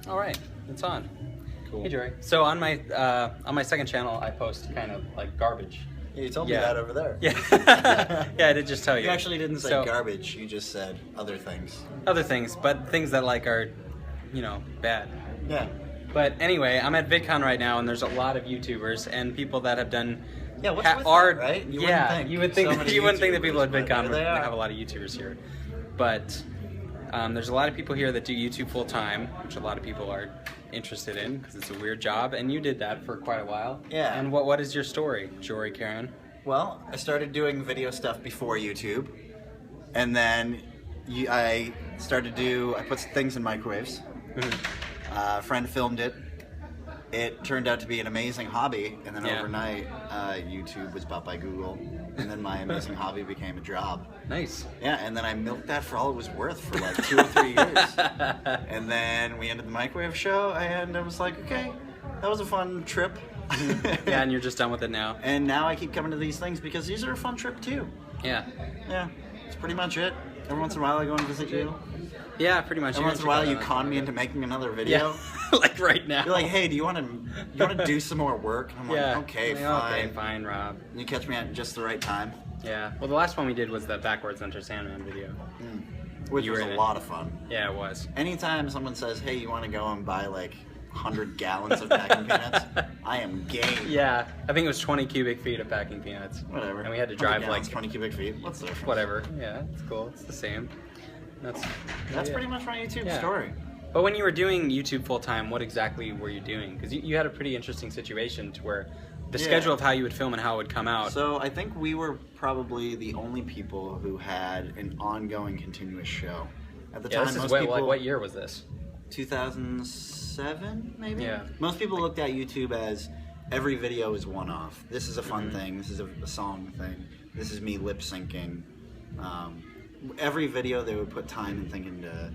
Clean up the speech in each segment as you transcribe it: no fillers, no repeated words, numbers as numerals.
All right, it's on. Cool. Hey, Jory. So on my second channel, I post kind of like garbage. Yeah, you told me that over there. Yeah. Yeah, I did just tell you. You actually didn't say garbage. You just said other things. Other things, but things that like are, bad. Yeah. But anyway, I'm at VidCon right now, and there's a lot of YouTubers and people that have done. Yeah, what's with that, right? You wouldn't think that people at VidCon would have a lot of YouTubers here, but there's a lot of people here that do YouTube full time, which a lot of people are interested in because it's a weird job, and you did that for quite a while. Yeah. And what is your story, Jory Caron? Well, I started doing video stuff before YouTube, and then I put things in microwaves. A friend filmed it. It turned out to be an amazing hobby, and then overnight, YouTube was bought by Google, and then my amazing hobby became a job. Nice. Yeah, and then I milked that for all it was worth for like 2 or 3 years. And then we ended the microwave show, and I was like, okay, that was a fun trip. Yeah, and you're just done with it now. And now I keep coming to these things because these are a fun trip too. Yeah. Yeah, that's pretty much it. Every once in a while I go and visit you. Yeah, pretty much. Every once in a while you con me into making another video. Yeah. Like right now. You're like, hey, do you want to do some more work? And I'm like, okay, fine. Okay, fine, Rob. And you catch me at just the right time. Yeah. Well, the last one we did was the Backwards Enter Sandman video. Which was a lot of fun. Yeah, it was. Anytime someone says, hey, you want to go and buy like 100 gallons of packing peanuts, I am game. Yeah, I think it was 20 cubic feet of packing peanuts. Whatever. And we had to drive gallons, like 20 cubic feet. What's the difference? Whatever. Yeah, it's cool. It's the same. That's pretty much my YouTube story. But when you were doing YouTube full time, what exactly were you doing? Because you had a pretty interesting situation to where the schedule of how you would film and how it would come out. So I think we were probably the only people who had an ongoing, continuous show. At the time, this is most people. What year was this? 2007, maybe. Yeah. Most people looked at YouTube as every video is one-off. This is a fun thing. This is a song thing. This is me lip syncing. Every video they would put time and think into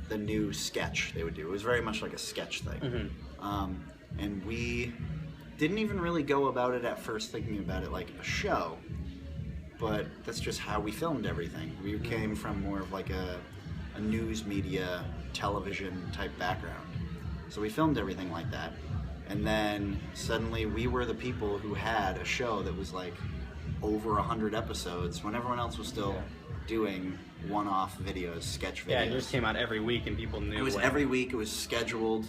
the new sketch they would do. It was very much like a sketch thing. And we didn't even really go about it at first thinking about it like a show, but that's just how we filmed everything. We came from more of like a news media, television type background. So we filmed everything like that. And then suddenly we were the people who had a show that was like over 100 episodes when everyone else was still doing one-off videos, sketch videos. Yeah, it just came out every week and people knew. It was every week, it was scheduled.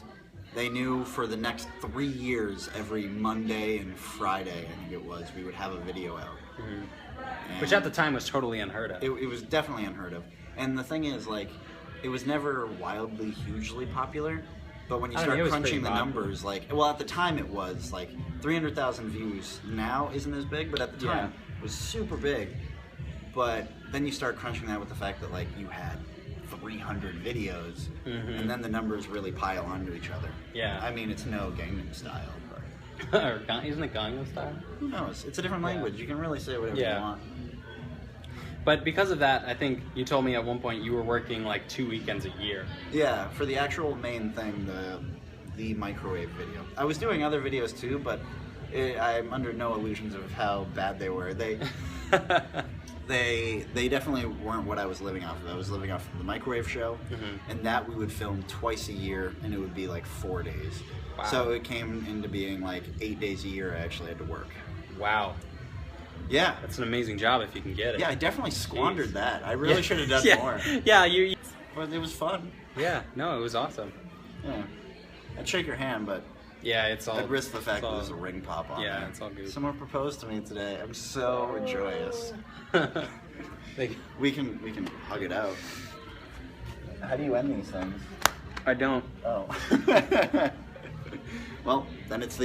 They knew for the next 3 years, every Monday and Friday, I think it was, we would have a video out. Which at the time was totally unheard of. It was definitely unheard of. And the thing is, like, it was never wildly, hugely popular. But when you start crunching the numbers, like, well, at the time it was, like, 300,000 views now isn't as big, but at the time it was super big. But then you start crunching that with the fact that, like, you had 300 videos, and then the numbers really pile onto each other. Yeah. I mean, it's no Gangnam Style, but... Isn't it Gangnam Style? Who knows? It's a different language. You can really say whatever you want. But because of that, I think you told me at one point you were working like 2 weekends a year. Yeah, for the actual main thing, the microwave video. I was doing other videos too, but I'm under no illusions of how bad they were. They definitely weren't what I was living off of. I was living off of the microwave show, and that we would film twice a year, and it would be like 4 days. Wow. So it came into being like 8 days a year I actually had to work. Wow. Yeah. That's an amazing job if you can get it. Yeah, I definitely squandered that. I really should have done more. Yeah, you... But it was fun. Yeah, no, it was awesome. Yeah. I'd shake your hand, but... Yeah, it's all... I'd risk the fact that there's a ring pop on there. Yeah, it's all good. Someone proposed to me today. I'm so joyous. We can hug it out. How do you end these things? I don't. Oh. Well, then it's the